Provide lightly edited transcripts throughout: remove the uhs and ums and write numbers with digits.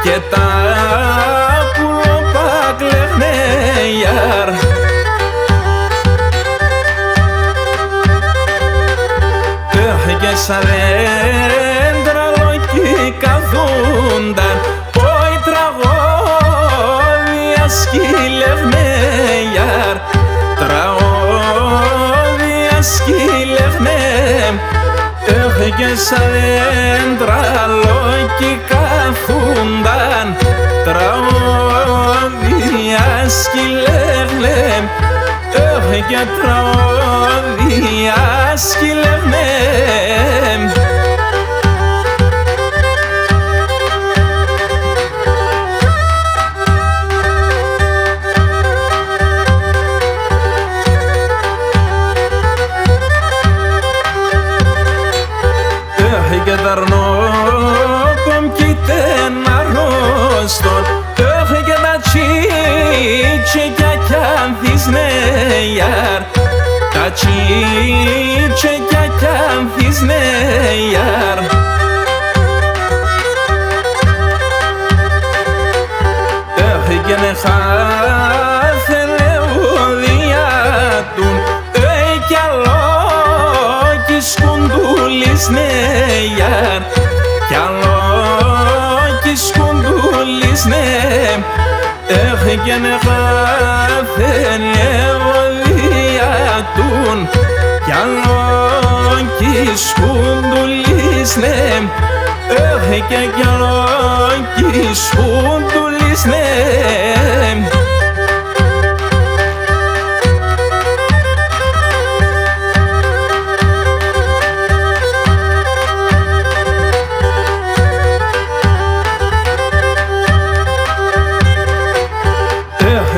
και τα πουλόπα κλαίγνε γιαρ. Και σαν δέντρα λογική καθούνταν, οι τραγώδια σκύλευνε γιαρ. Τραγώδια σκύλευνε, και σαν δέντρα λογική καθούνταν, τραγώδια σκύλευνε, και τραγώδια σκύλευνε. Και ταρνόπομ κοίτεν αρρώστον, και τα τσίτσεκια κι ανθίσνε γιαρ. Τα τσίτσεκια κι ανθίσνε γιαρ. Και νεχάθε λεωδία τουν, κι άλλο κι σκουντούλισνε γιαρ. Κι άλλο κι σκουντούλισνε, και νεχάθε λεωδία τουν, κι άλλο κι σκουντούλισνε, και κι άλλο κι σκουντούλισνε.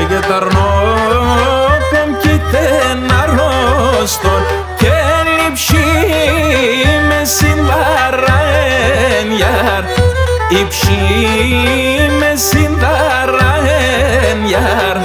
Και ταρνόπομ κοίτεν αρρώστον, και λειψή με συνταραέν γιαρ. Υψή με συνταραέν γιαρ.